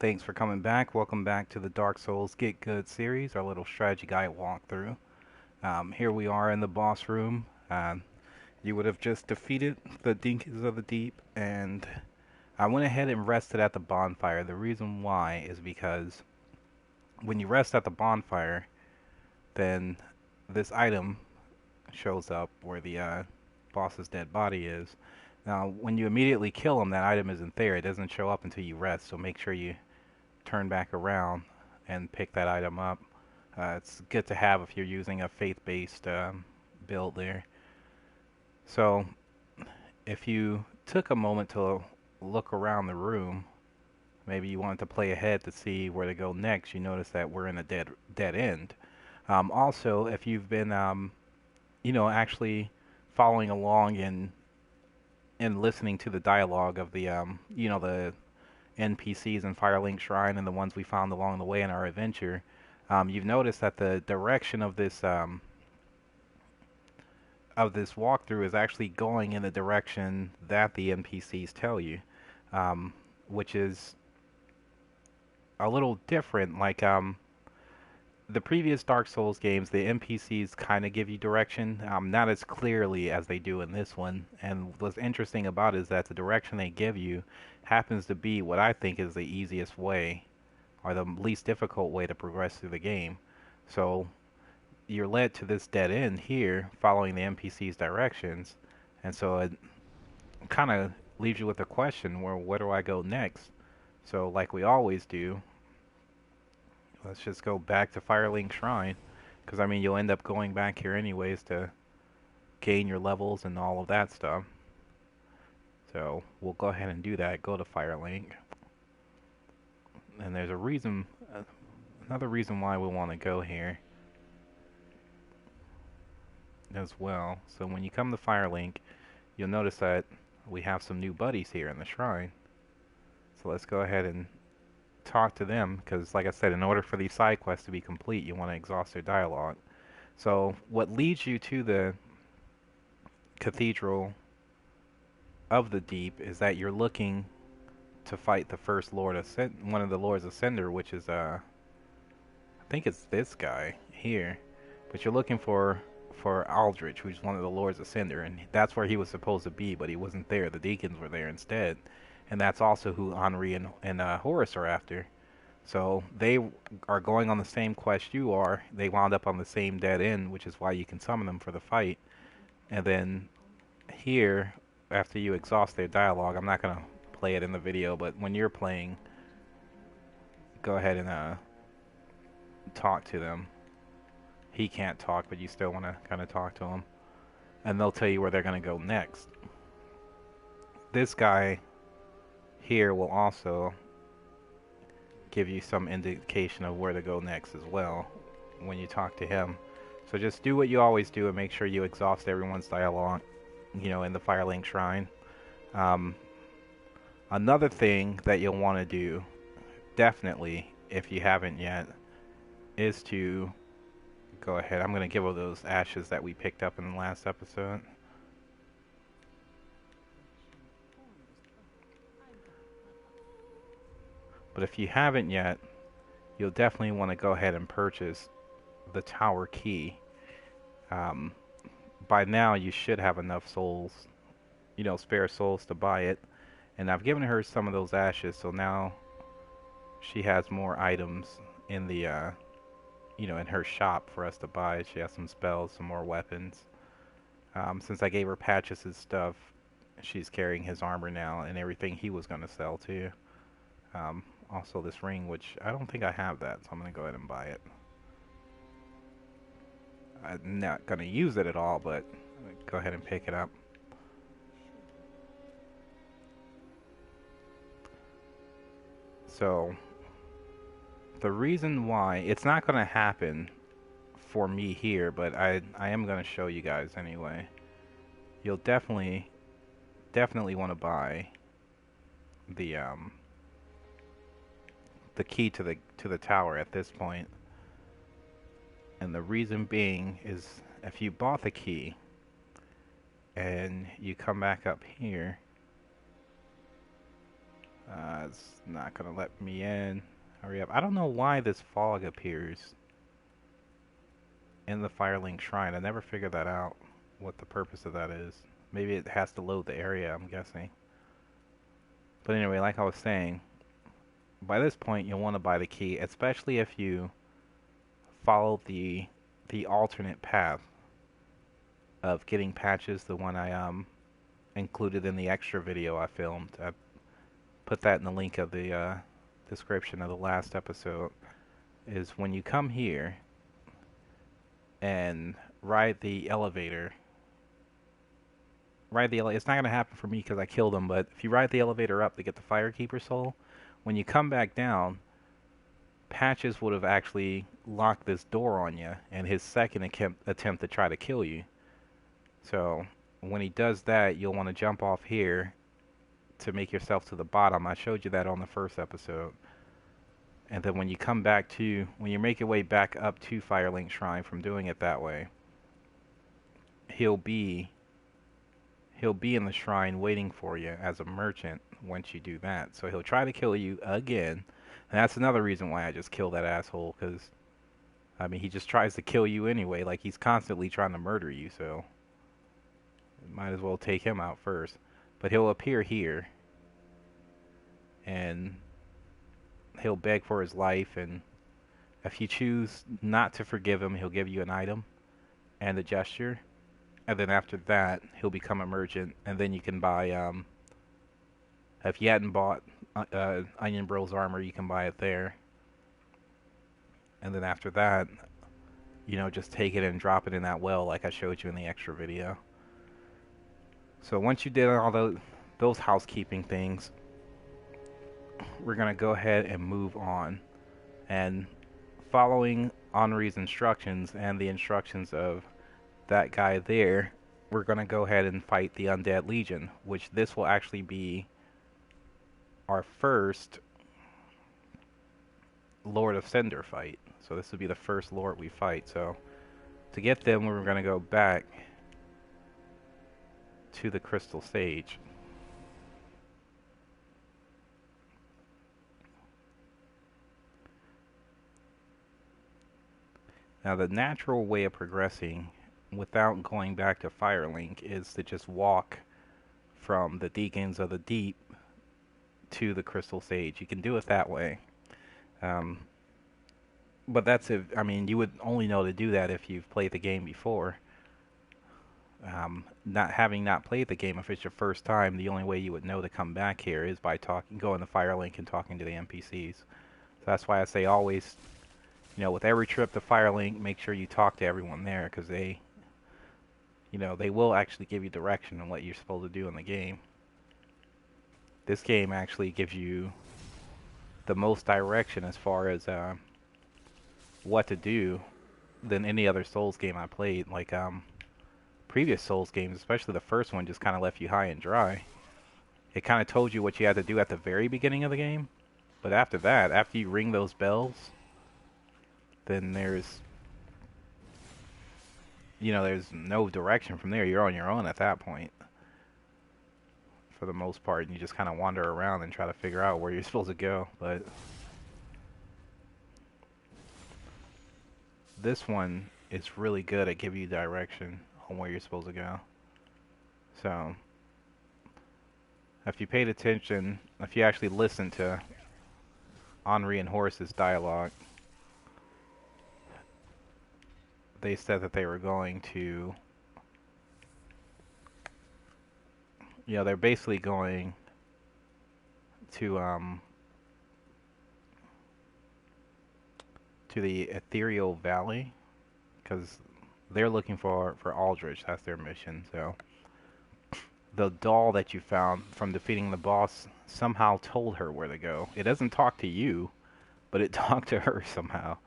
Thanks for coming back. Welcome back to the Dark Souls Get Good series, our little strategy guide walkthrough. Here we are in the boss room. You would have just defeated the Dinkies of the Deep, and I went ahead and rested at the bonfire. The reason why is because when you rest at the bonfire, then this item shows up where the boss's dead body is. Now, when you immediately kill him, that item isn't there. It doesn't show up until you rest, so make sure you turn back around and pick that item up. It's good to have if you're using a faith-based build there. So if you took a moment to look around the room, maybe you wanted to play ahead to see where to go next, you notice that we're in a dead end. Also, if you've been, actually following along and listening to the dialogue of the NPCs in Firelink Shrine and the ones we found along the way in our adventure, you've noticed that the direction of this walkthrough is actually going in the direction that the NPCs tell you, which is a little different. Like the previous Dark Souls games, the NPCs kind of give you direction, not as clearly as they do in this one. And what's interesting about it is that the direction they give you happens to be what I think is the easiest way, or the least difficult way to progress through the game. So you're led to this dead end here, following the NPC's directions, and so it kind of leaves you with a question: where do I go next? So, like we always do, let's just go back to Firelink Shrine, because I mean you'll end up going back here anyways to gain your levels and all of that stuff. So we'll go ahead and do that. Go to Firelink, and there's a reason, another reason why we want to go here as well. So when you come to Firelink, you'll notice that we have some new buddies here in the shrine. So let's go ahead and talk to them, because like I said, in order for these side quests to be complete, you want to exhaust their dialogue. So what leads you to the Cathedral of the Deep is that you're looking to fight the first Lord one of the Lords of Cinder, which is I think it's this guy here. But you're looking for Aldrich, who's one of the Lords of Cinder, and that's where he was supposed to be, but he wasn't there. The Deacons were there instead. And that's also who Henri and Horace are after. So they are going on the same quest you are. They wound up on the same dead end, which is why you can summon them for the fight. And then here, after you exhaust their dialogue, I'm not going to play it in the video, but when you're playing, go ahead and talk to them. He can't talk, but you still want to kind of talk to him. And they'll tell you where they're going to go next. This guy here will also give you some indication of where to go next as well when you talk to him. So just do what you always do and make sure you exhaust everyone's dialogue, in the Firelink Shrine. Another thing that you'll want to do, definitely, if you haven't yet, is to go ahead. I'm going to give her those ashes that we picked up in the last episode. But if you haven't yet, you'll definitely want to go ahead and purchase the tower key. By now, you should have enough souls, spare souls to buy it. And I've given her some of those ashes, so now she has more items in the, in her shop for us to buy. She has some spells, some more weapons. Since I gave her Patches' stuff, she's carrying his armor now and everything he was going to sell too. Also this ring, which I don't think I have that, so I'm going to go ahead and buy it. I'm not going to use it at all, but go ahead and pick it up. So, the reason why, it's not going to happen for me here, but I am going to show you guys anyway. You'll definitely want to buy the key to the tower at this point. And the reason being is if you bought the key and you come back up here, It's not gonna let me in. Hurry up. I don't know why this fog appears in the Firelink Shrine. I never figured that out, what the purpose of that is. Maybe it has to load the area, I'm guessing. But anyway, like I was saying, by this point you'll want to buy the key, especially if you follow the alternate path of getting patches, the one I included in the extra video I filmed. I put that in the link of the description of the last episode. Is when you come here and ride the elevator. It's not going to happen for me because I killed him, but if you ride the elevator up to get the Firekeeper soul, when you come back down, Patches would have actually locked this door on you and his second attempt to try to kill you. So when he does that, you'll want to jump off here to make yourself to the bottom. I showed you that on the first episode. And then when you make your way back up to Firelink Shrine from doing it that way, he'll be in the shrine waiting for you as a merchant once you do that. So he'll try to kill you again. And that's another reason why I just killed that asshole, because, I mean, he just tries to kill you anyway. Like, he's constantly trying to murder you, so might as well take him out first. But he'll appear here, and he'll beg for his life, and if you choose not to forgive him, he'll give you an item and a gesture. And then after that, he'll become a merchant, and then you can buy, if you hadn't bought Onion Bros armor, you can buy it there. And then after that, just take it and drop it in that well like I showed you in the extra video. So once you did all those housekeeping things, we're going to go ahead and move on. And following Henri's instructions and the instructions of that guy there, we're going to go ahead and fight the Undead Legion, which this will actually be our first Lord of Cinder fight. So this will be the first Lord we fight. So to get them, we're going to go back to the Crystal Sage. Now the natural way of progressing without going back to Firelink is to just walk from the Deacons of the Deep to the Crystal Sage. You can do it that way. But that's if, I mean, you would only know to do that if you've played the game before. Not played the game, if it's your first time, the only way you would know to come back here is by going to Firelink and talking to the NPCs. So that's why I say always, with every trip to Firelink, make sure you talk to everyone there, because they will actually give you direction on what you're supposed to do in the game. This game actually gives you the most direction as far as what to do than any other Souls game I played. Like previous Souls games, especially the first one, just kind of left you high and dry. It kind of told you what you had to do at the very beginning of the game, but after that, after you ring those bells, then there's no direction from there. You're on your own at that point, for the most part, and you just kind of wander around and try to figure out where you're supposed to go. But this one is really good at giving you direction on where you're supposed to go. So if you paid attention, if you actually listened to Henri and Horace's dialogue, they said that they were going to, they're basically going to the Ethereal Valley, because they're looking for Aldrich. That's their mission. So the doll that you found from defeating the boss somehow told her where to go. It doesn't talk to you, but it talked to her somehow.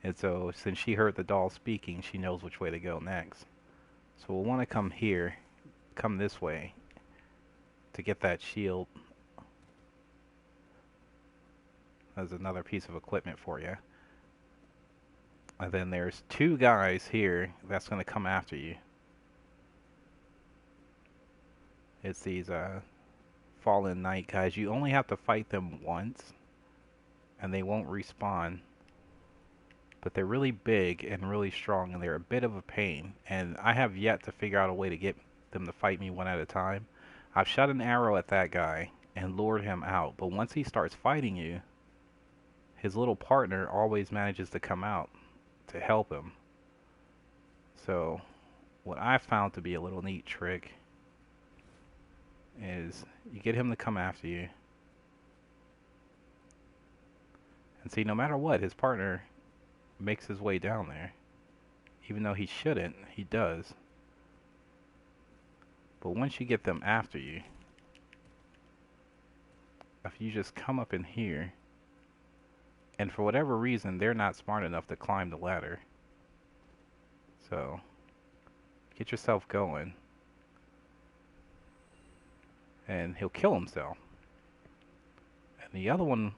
And so since she heard the doll speaking, she knows which way to go next. So we'll want to come this way to get that shield. That's another piece of equipment for you. And then there's two guys here that's going to come after you. It's these fallen knight guys, you only have to fight them once, and they won't respawn. But they're really big and really strong, and they're a bit of a pain. And I have yet to figure out a way to get them to fight me one at a time. I've shot an arrow at that guy and lured him out, but once he starts fighting you, his little partner always manages to come out to help him. So what I found to be a little neat trick is you get him to come after you. And see, no matter what, his partner makes his way down there. Even though he shouldn't, he does. But once you get them after you, if you just come up in here, and for whatever reason, they're not smart enough to climb the ladder. So, get yourself going. And he'll kill himself. And the other one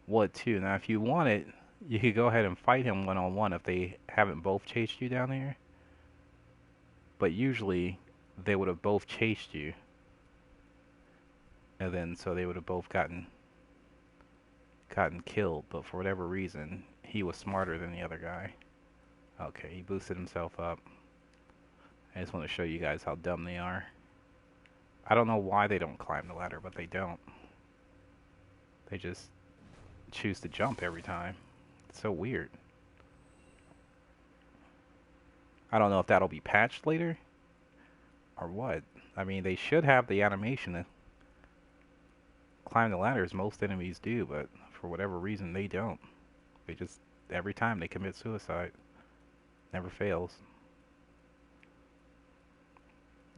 would too. Now, if you want it, you could go ahead and fight him one-on-one if they haven't both chased you down here. But usually, they would have both chased you. And then, so they would have both gotten killed. But for whatever reason, he was smarter than the other guy. Okay, he boosted himself up. I just want to show you guys how dumb they are. I don't know why they don't climb the ladder, but they don't. They just choose to jump every time. It's so weird. I don't know if that'll be patched later or what. I mean, they should have the animation to climb the ladder as most enemies do, but for whatever reason they don't. They just, every time they commit suicide. Never fails.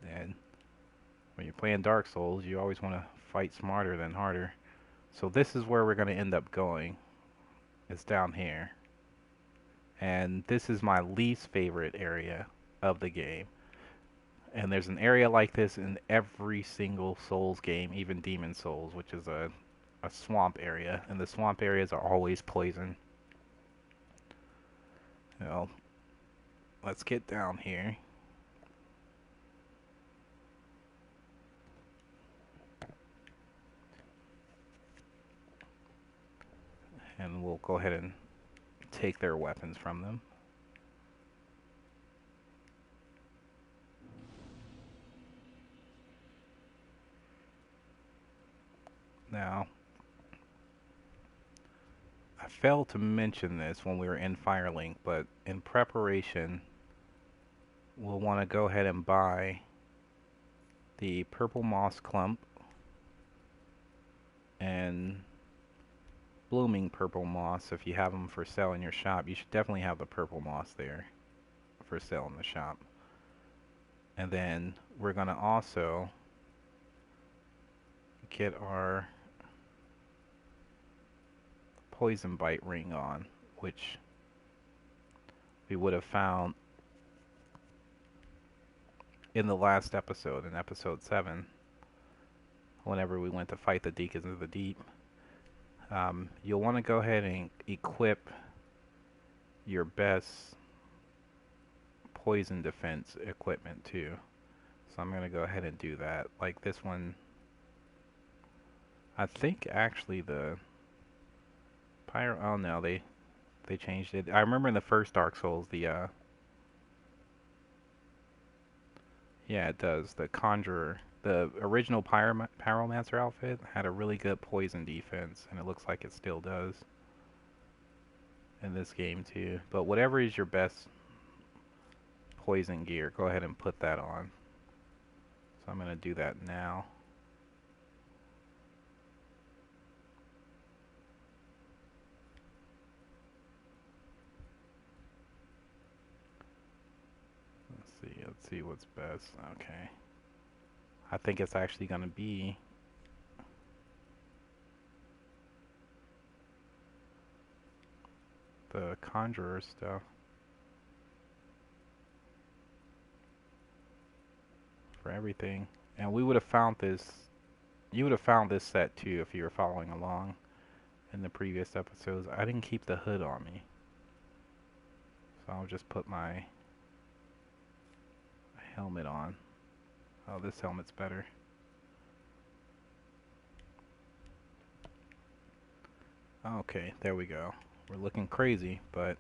And when you're playing Dark Souls, you always want to fight smarter than harder. So this is where we're going to end up going. It's down here. And this is my least favorite area of the game. And there's an area like this in every single Souls game, even Demon Souls, which is a swamp area. And the swamp areas are always poison. Well, let's get down here. And we'll go ahead and take their weapons from them. Now, I failed to mention this when we were in Firelink, but in preparation, we'll want to go ahead and buy the purple moss clump and blooming purple moss. If you have them for sale in your shop, you should definitely have the purple moss there for sale in the shop. And then we're going to also get our poison bite ring on, which we would have found in the last episode, in episode 7, whenever we went to fight the Deacons of the Deep. You'll want to go ahead and equip your best poison defense equipment too. So I'm going to go ahead and do that. Like this one, I think actually the Pyro, oh no, they changed it. I remember in the first Dark Souls, the yeah, it does. The Conjurer, the original Pyromancer outfit had a really good poison defense, and it looks like it still does in this game too. But whatever is your best poison gear, go ahead and put that on. So I'm going to do that now. Let's see what's best. Okay. I think it's actually going to be the Conjurer stuff. For everything. And we would have found this, you would have found this set too if you were following along in the previous episodes. I didn't keep the hood on me. So I'll just put my helmet on. Oh, this helmet's better. Okay, there we go. We're looking crazy, but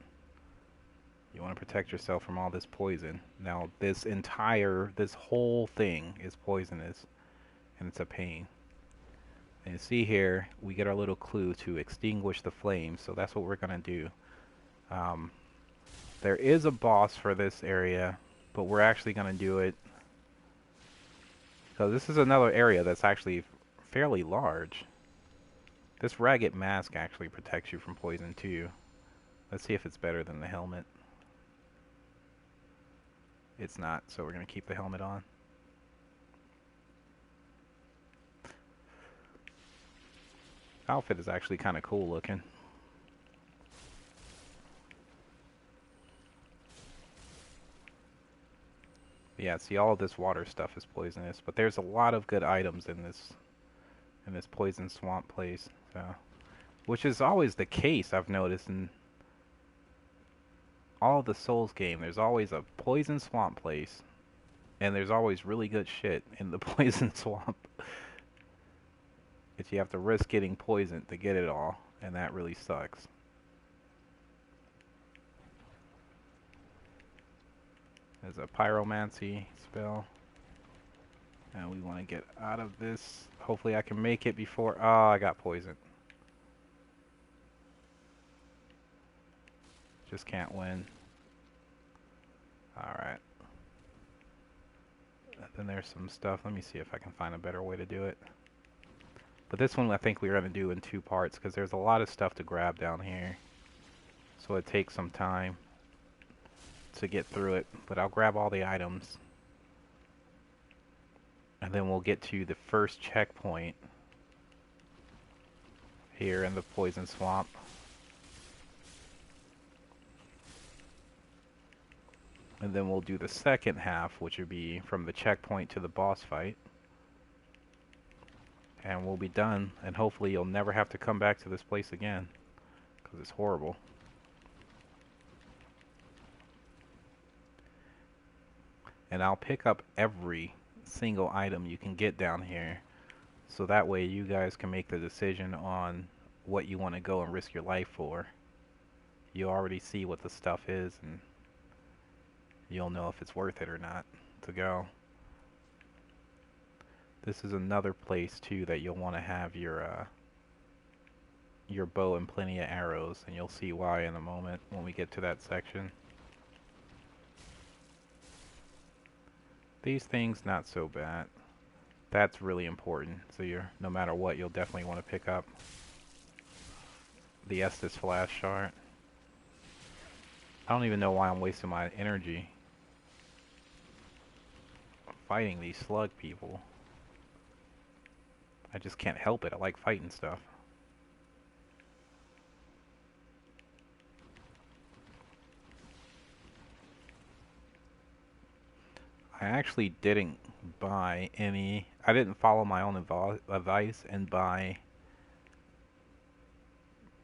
you want to protect yourself from all this poison. Now, this whole thing is poisonous, and it's a pain. And you see here, we get our little clue to extinguish the flames, so that's what we're going to do. Um, there is a boss for this area, but we're actually going to do it. So this is another area that's actually fairly large. This ragged mask actually protects you from poison too. Let's see if it's better than the helmet. It's not, so we're going to keep the helmet on. Outfit is actually kind of cool looking. Yeah, see, all of this water stuff is poisonous, but there's a lot of good items in this poison swamp place. So, which is always the case, I've noticed in all of the Souls game. There's always a poison swamp place, and there's always really good shit in the poison swamp. But you have to risk getting poisoned to get it all, and that really sucks. There's a pyromancy spell. And we want to get out of this. Hopefully I can make it before... Oh, I got poisoned. Just can't win. Alright. Then there's some stuff. Let me see if I can find a better way to do it. But this one I think we're going to do in 2 parts, because there's a lot of stuff to grab down here. So it takes some time to get through it. But I'll grab all the items. And then we'll get to the first checkpoint here in the poison swamp. And then we'll do the second half, which would be from the checkpoint to the boss fight. And we'll be done, and hopefully you'll never have to come back to this place again, because it's horrible. And I'll pick up every single item you can get down here, so that way you guys can make the decision on what you want to go and risk your life for. You already see what the stuff is, and you'll know if it's worth it or not to go. This is another place too that you'll want to have your bow and plenty of arrows, and you'll see why in a moment when we get to that section. These things not so bad. That's really important. So no matter what, you'll definitely want to pick up the Estus flash shard. I don't even know why I'm wasting my energy fighting these slug people. I just can't help it. I like fighting stuff. I actually didn't buy any... I didn't follow my own advice and buy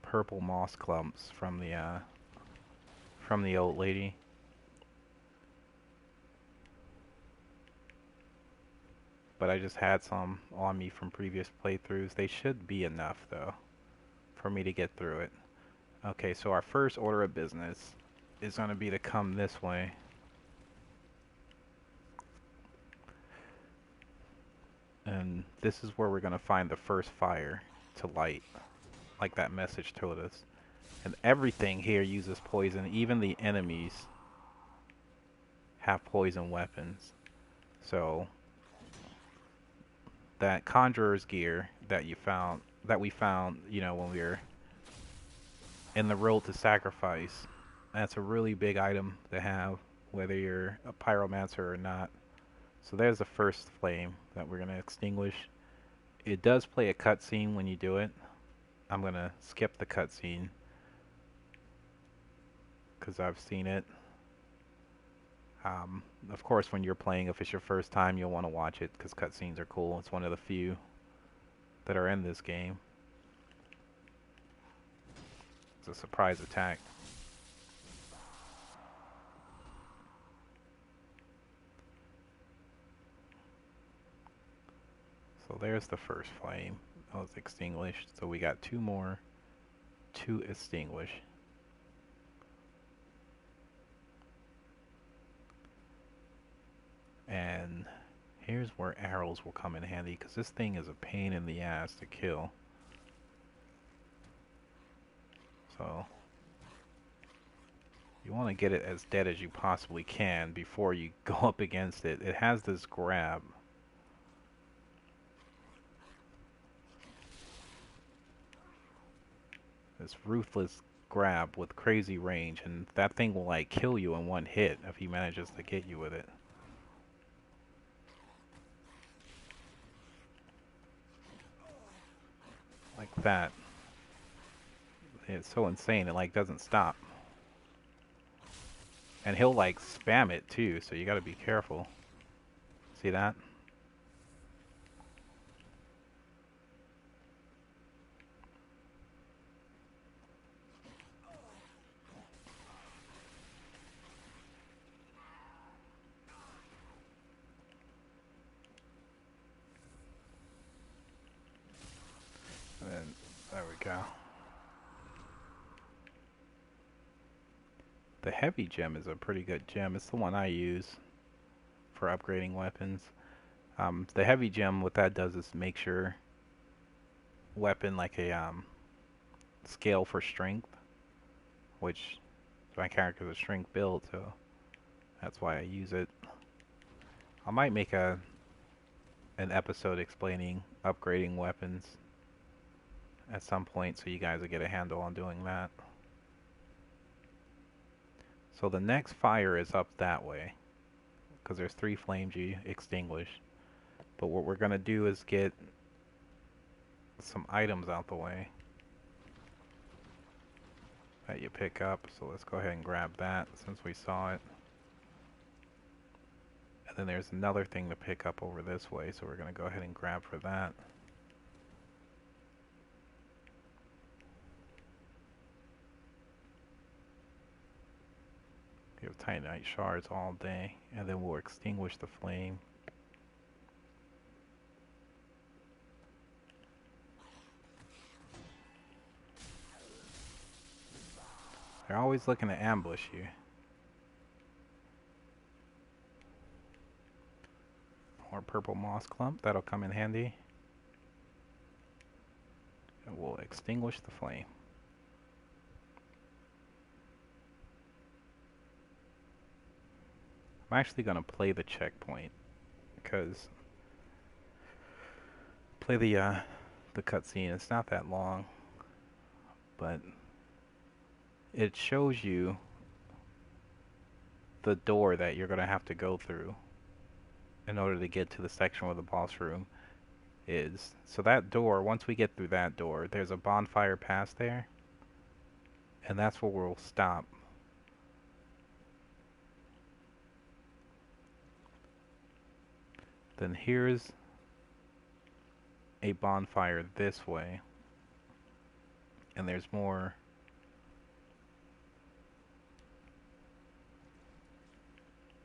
purple moss clumps from the old lady. But I just had some on me from previous playthroughs. They should be enough, though, for me to get through it. Okay, so our first order of business is going to be to come this way. And this is where we're going to find the first fire to light, like that message told us. And everything here uses poison. Even the enemies have poison weapons. So that conjurer's gear that we found, you know, when we were in the road to sacrifice, that's a really big item to have, whether you're a pyromancer or not. So there's the first flame that we're going to extinguish. It does play a cutscene when you do it. I'm going to skip the cutscene because I've seen it. Of course, when you're playing, if it's your first time, you'll want to watch it because cutscenes are cool. It's one of the few that are in this game. It's a surprise attack. So there's the first flame. Oh, it's extinguished. So we got 2 more to extinguish. And here's where arrows will come in handy, because this thing is a pain in the ass to kill. So you want to get it as dead as you possibly can before you go up against it. It has this grab. This ruthless grab with crazy range, and that thing will like kill you in one hit if he manages to get you with it. Like that. It's so insane, it like doesn't stop. And he'll like spam it too, so you gotta be careful. See that? And then, there we go. The heavy gem is a pretty good gem. It's the one I use for upgrading weapons. The heavy gem, what that does is make your weapon like a scale for strength, which my character is a strength build, so that's why I use it. I might make an episode explaining upgrading weapons at some point, so you guys will get a handle on doing that. So the next fire is up that way, because there's 3 flames you extinguish. But what we're going to do is get some items out the way that you pick up. So let's go ahead and grab that since we saw it. And then there's another thing to pick up over this way, so we're going to go ahead and grab for that. We have titanite shards all day, and then we'll extinguish the flame. They're always looking to ambush you. Or purple moss clump, that'll come in handy. And we'll extinguish the flame. I'm actually going to play the checkpoint, because play the cutscene. It's not that long, but it shows you the door that you're going to have to go through in order to get to the section where the boss room is. So that door, once we get through that door, there's a bonfire past there, and that's where we'll stop. Then here's a bonfire this way, and there's more.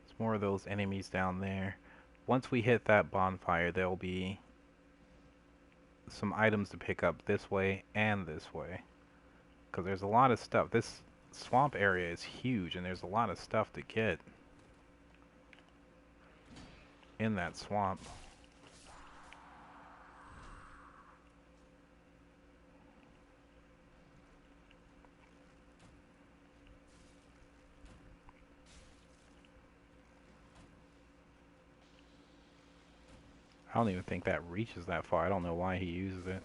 There's more of those enemies down there. Once we hit that bonfire, there'll be some items to pick up this way and this way, because there's a lot of stuff. This swamp area is huge, and there's a lot of stuff to get in that swamp. I don't even think that reaches that far. I don't know why he uses it.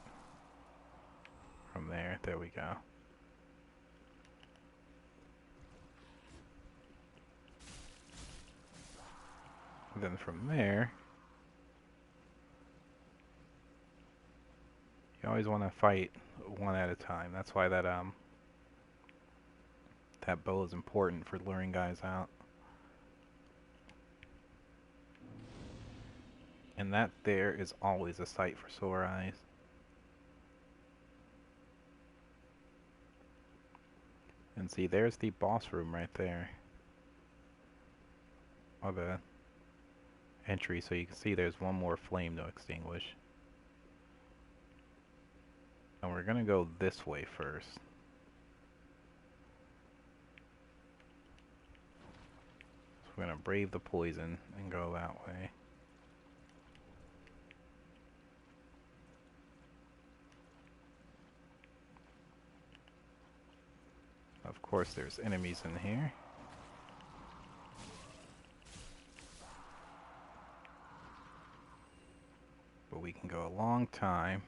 From there, there we go. And then from there, you always want to fight one at a time. That's why that that bow is important for luring guys out. And that there is always a sight for sore eyes. And see, there's the boss room right there. Or the entry, so you can see there's one more flame to extinguish. And we're gonna go this way first. We're gonna brave the poison and go that way. Of course, there's enemies in here. But we can go a long time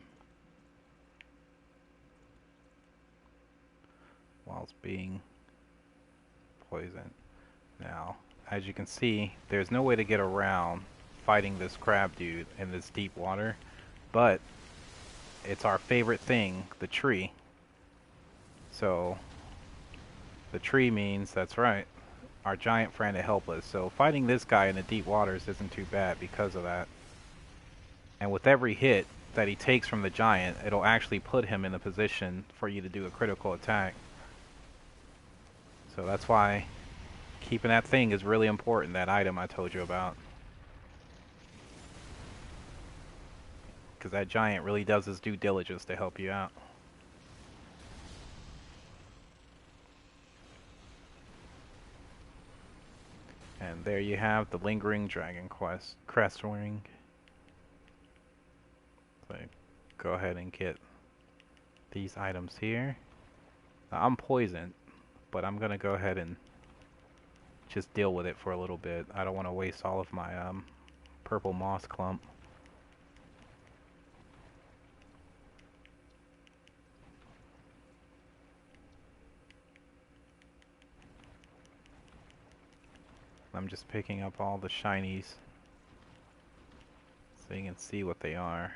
whilst being poisoned. Now, as you can see, there's no way to get around fighting this crab dude in this deep water, but it's our favorite thing, the tree. So, the tree means, that's right, our giant friend to help us. So fighting this guy in the deep waters isn't too bad because of that. And with every hit that he takes from the giant, it'll actually put him in a position for you to do a critical attack. So that's why keeping that thing is really important, that item I told you about. Because that giant really does his due diligence to help you out. And there you have the lingering dragon crest ring. So go ahead and get these items here. Now, I'm poisoned, but I'm gonna go ahead and just deal with it for a little bit. I don't want to waste all of my purple moss clump. I'm just picking up all the shinies so you can see what they are.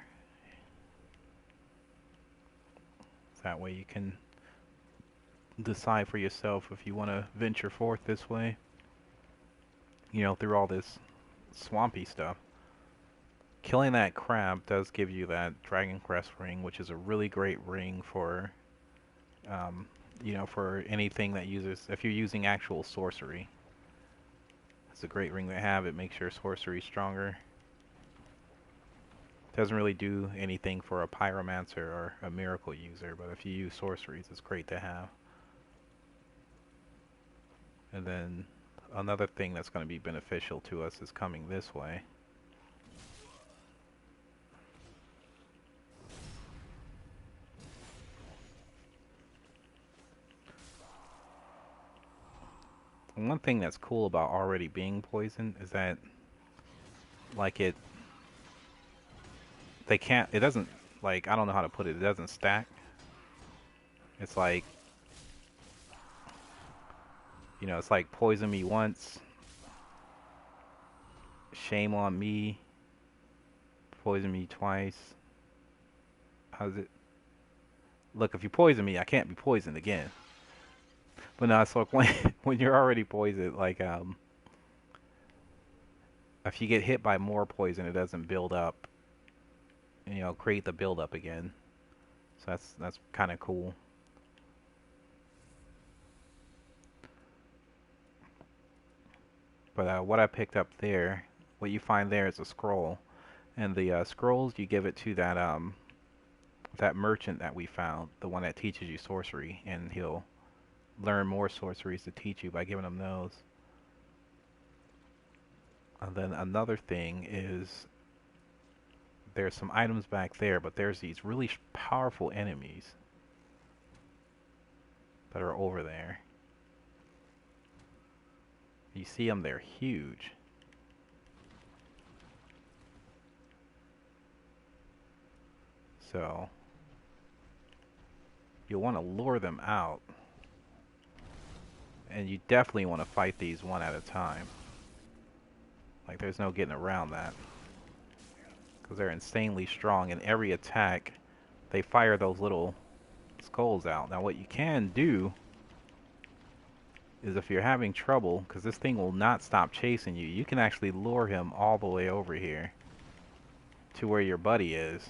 That way you can decide for yourself if you want to venture forth this way, you know, through all this swampy stuff. Killing that crab does give you that dragon crest ring, which is a really great ring for you know, for anything that uses, if you're using actual sorcery. It's a great ring to have. It makes your sorcery stronger. Doesn't really do anything for a pyromancer or a miracle user, but if you use sorceries, it's great to have. And then another thing that's going to be beneficial to us is coming this way. And one thing that's cool about already being poisoned is that, like, it doesn't, like, I don't know how to put it, it doesn't stack. It's like, you know, it's like poison me once, shame on me, poison me twice. How's it? Look, if you poison me, I can't be poisoned again. But no, it's like when you're already poisoned, like, if you get hit by more poison, it doesn't build up, you know, create the build up again. So that's kind of cool. But what I picked up there, what you find there is a scroll, and the scrolls, you give it to that merchant that we found, the one that teaches you sorcery, and he'll learn more sorceries to teach you by giving them those. And then another thing is there's some items back there, but there's these really powerful enemies that are over there. You see them, they're huge. So you'll want to lure them out. And you definitely want to fight these one at a time. Like, there's no getting around that. Because they're insanely strong, and every attack, they fire those little skulls out. Now, what you can do is if you're having trouble, because this thing will not stop chasing you, you can actually lure him all the way over here to where your buddy is.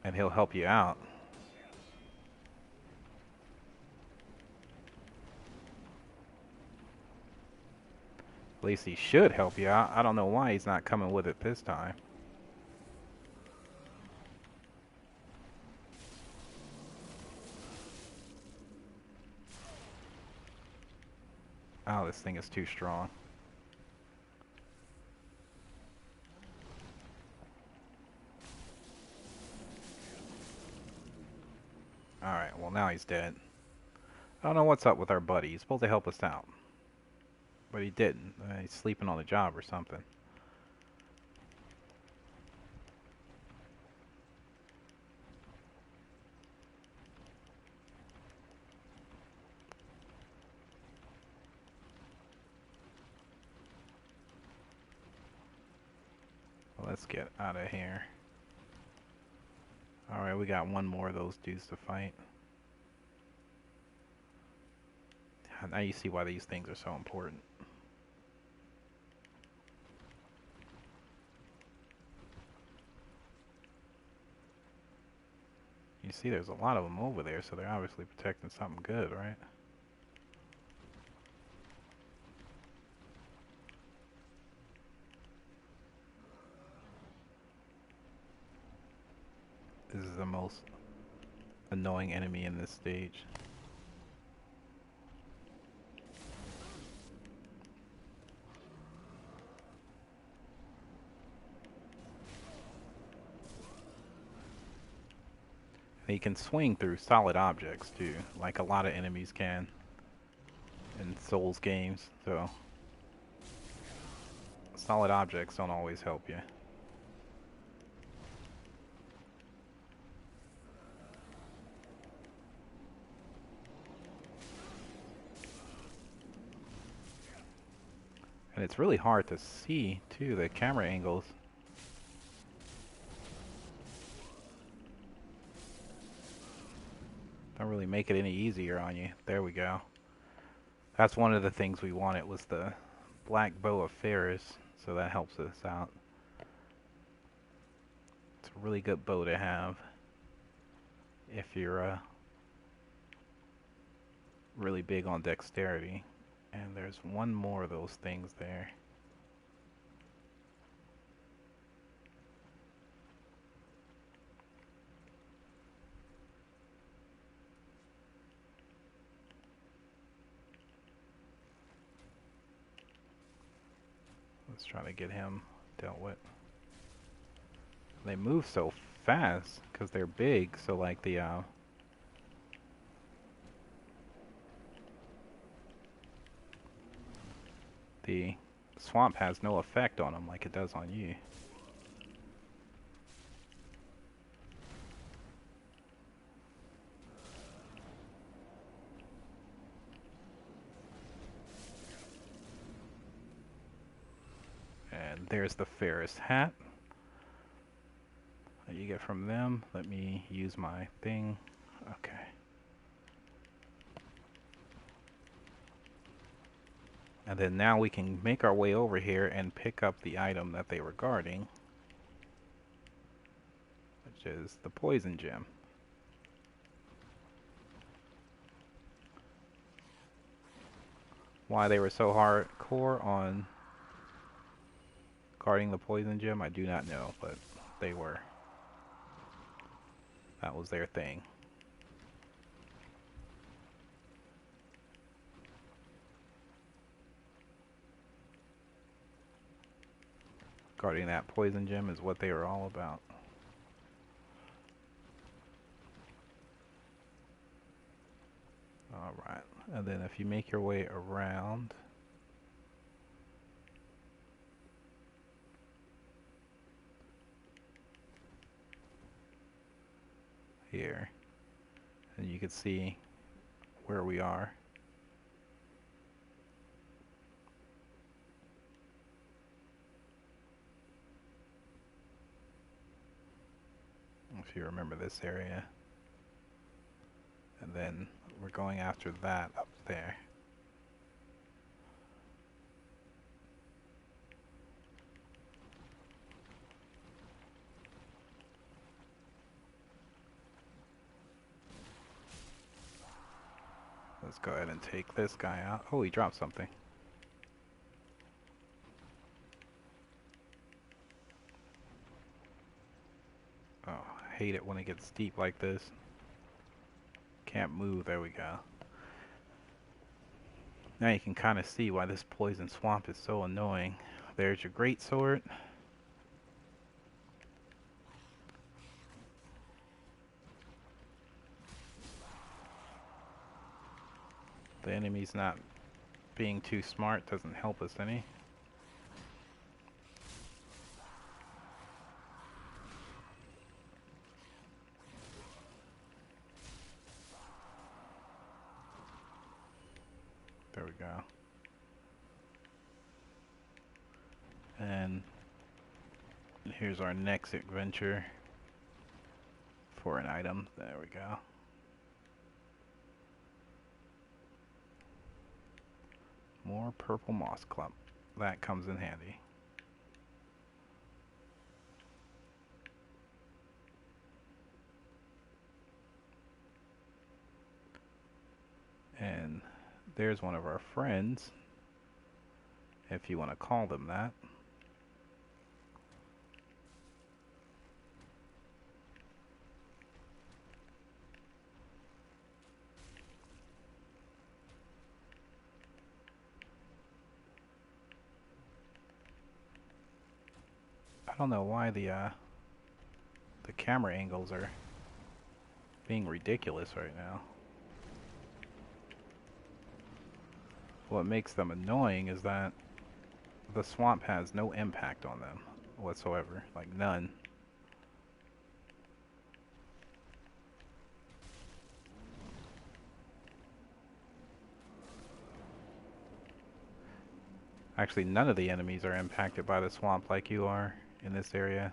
And he'll help you out. At least he should help you out. I don't know why he's not coming with it this time. Oh, this thing is too strong. Alright, well now he's dead. I don't know what's up with our buddy. He's supposed to help us out. But he didn't. He's sleeping on the job or something. Well, let's get out of here. Alright, we got one more of those dudes to fight. Now you see why these things are so important. You see there's a lot of them over there, so they're obviously protecting something good, right? This is the most annoying enemy in this stage. And he can swing through solid objects too, like a lot of enemies can in Souls games, so solid objects don't always help you. And it's really hard to see too, the camera angles. Don't really make it any easier on you. There we go. That's one of the things we wanted, was the Black Bow of Ferris, so that helps us out. It's a really good bow to have if you're really big on dexterity. And there's one more of those things there. Let's try to get him dealt with. They move so fast because they're big, so like the swamp has no effect on them like it does on you. And there's the Ferris hat that you get from them. Let me use my thing. Okay. And then now we can make our way over here and pick up the item that they were guarding, which is the poison gem. Why they were so hardcore on guarding the poison gem, I do not know, but they were. That was their thing. Guarding that poison gem is what they were all about. Alright, and then if you make your way around, here, and you can see where we are. If you remember this area. And then we're going after that up there. Let's go ahead and take this guy out. Oh, he dropped something. Oh, I hate it when it gets deep like this. Can't move, there we go. Now you can kind of see why this poison swamp is so annoying. There's your great sword. The enemy's not being too smart doesn't help us any. There we go. And here's our next adventure for an item. There we go. More purple moss clump. That comes in handy. And there's one of our friends, if you want to call them that. I don't know why the camera angles are being ridiculous right now. What makes them annoying is that the swamp has no impact on them whatsoever, like none. Actually, none of the enemies are impacted by the swamp like you are in this area,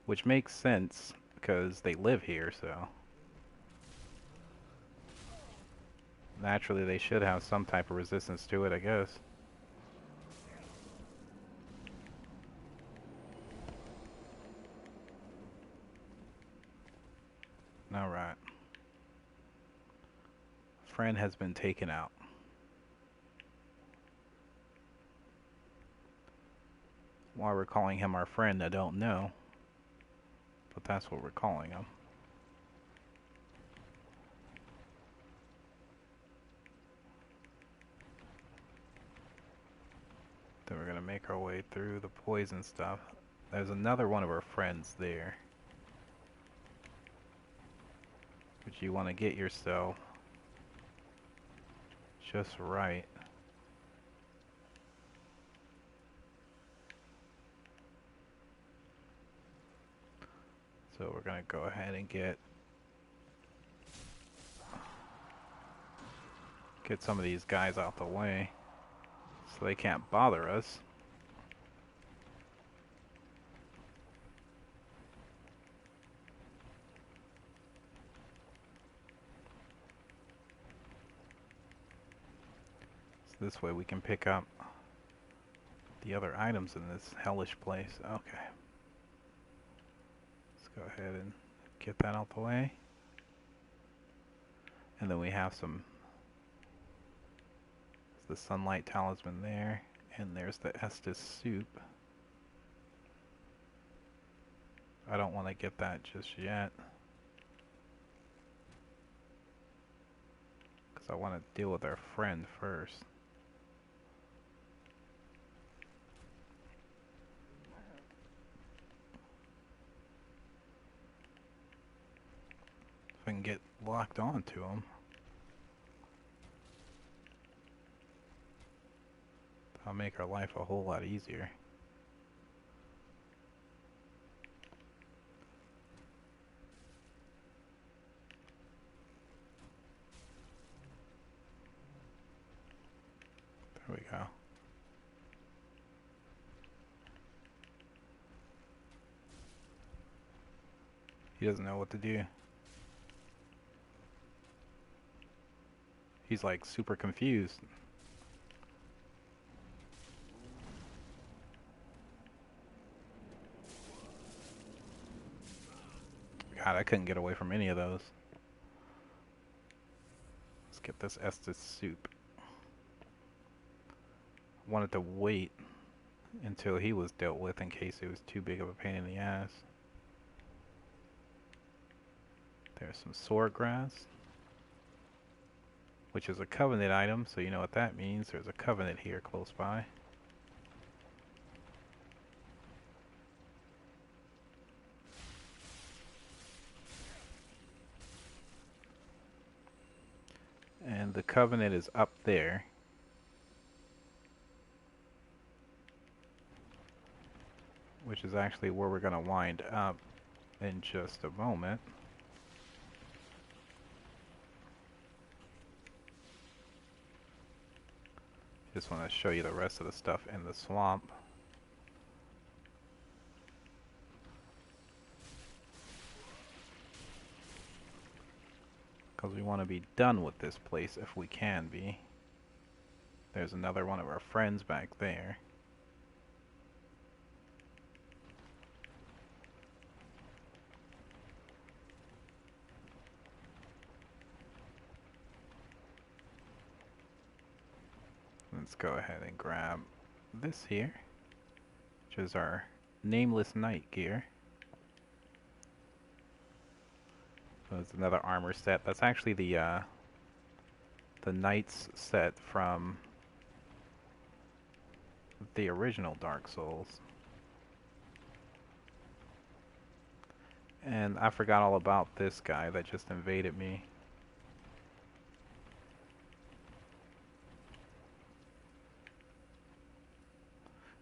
which makes sense because they live here, so naturally they should have some type of resistance to it, I guess. Alright. Friend has been taken out. Why we're calling him our friend, I don't know. But that's what we're calling him. Then we're gonna make our way through the poison stuff. There's another one of our friends there. But you want to get yourself just right. So we're gonna go ahead and get some of these guys out the way so they can't bother us. So this way we can pick up the other items in this hellish place. Okay. Let's go ahead and get that out the way. And then we have some, the sunlight talisman there, and there's the Estus soup. I don't want to get that just yet, because I want to deal with our friend first. If I can get locked onto him. That'll make our life a whole lot easier. There we go. He doesn't know what to do. He's like super confused. God, I couldn't get away from any of those. Let's get this Estus soup. Wanted to wait until he was dealt with in case it was too big of a pain in the ass. There's some sword grass. which is a covenant item, so you know what that means. There's a covenant here close by. And the covenant is up there. Which is actually where we're going to wind up in just a moment. Just want to show you the rest of the stuff in the swamp. Because we want to be done with this place if we can be. There's another one of our friends back there. Let's go ahead and grab this here, which is our nameless knight gear. So it's another armor set. That's actually the knight's set from the original Dark Souls. And I forgot all about this guy that just invaded me.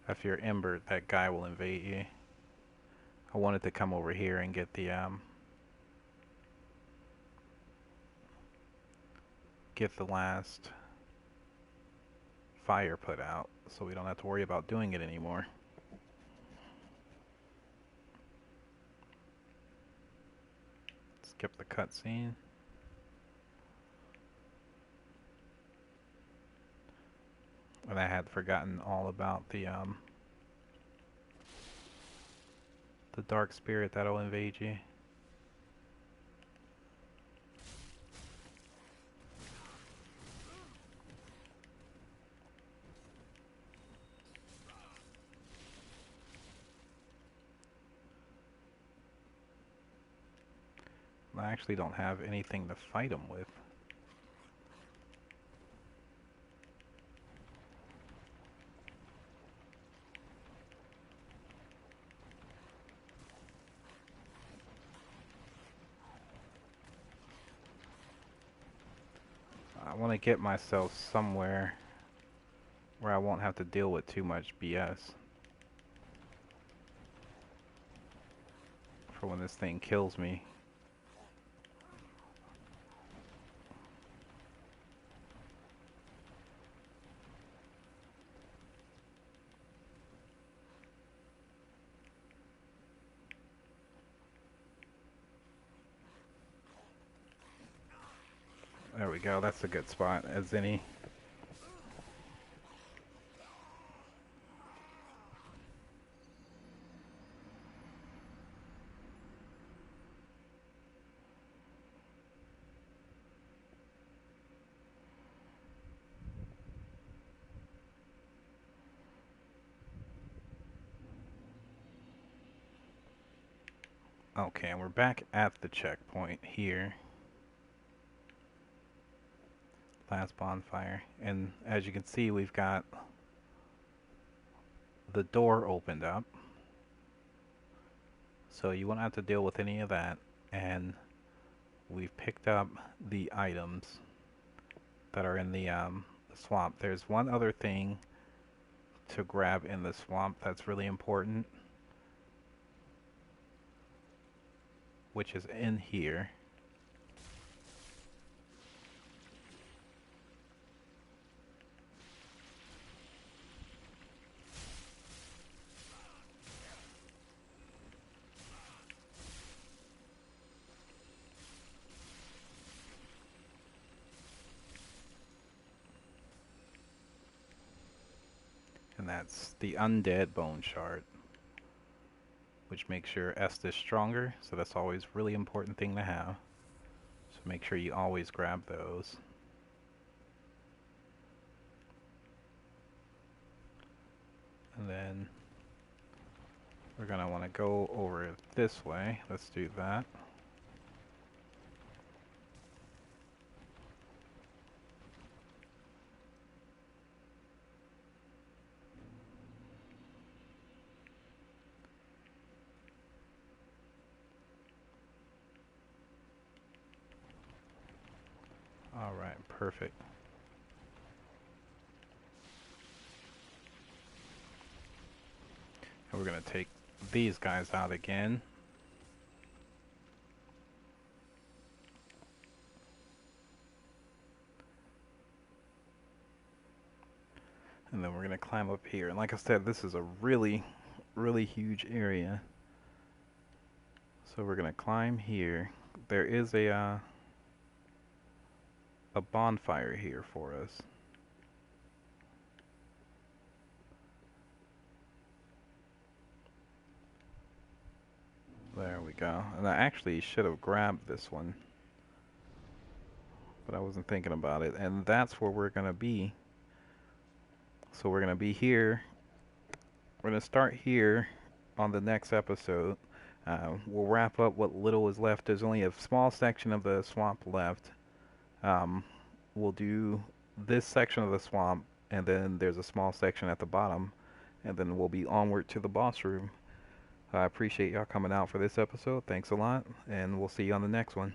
If you're Ember, that guy will invade you. I wanted to come over here and get the last fire put out, so we don't have to worry about doing it anymore. Skip the cutscene. And I had forgotten all about the dark spirit that'll invade you. I actually don't have anything to fight him with. I want to get myself somewhere where I won't have to deal with too much BS for when this thing kills me. There we go, that's a good spot as any. Okay, and we're back at the checkpoint here. Last bonfire. And as you can see, we've got the door opened up. So you won't have to deal with any of that. And we've picked up the items that are in the swamp. There's one other thing to grab in the swamp that's really important, which is in here. And that's the undead bone shard, which makes your Estus stronger, so that's always a really important thing to have. So make sure you always grab those. And then we're going to want to go over this way. Let's do that. Alright, perfect. And we're going to take these guys out again. And then we're going to climb up here. And like I said, this is a really, really huge area. So we're going to climb here. There is a bonfire here for us. There we go. And I actually should have grabbed this one, but I wasn't thinking about it. And that's where we're going to be. So we're going to be here. We're going to start here on the next episode. We'll wrap up what little is left. There's only a small section of the swamp left. We'll do this section of the swamp, and then there's a small section at the bottom, and then we'll be onward to the boss room. I appreciate y'all coming out for this episode. Thanks a lot, and we'll see you on the next one.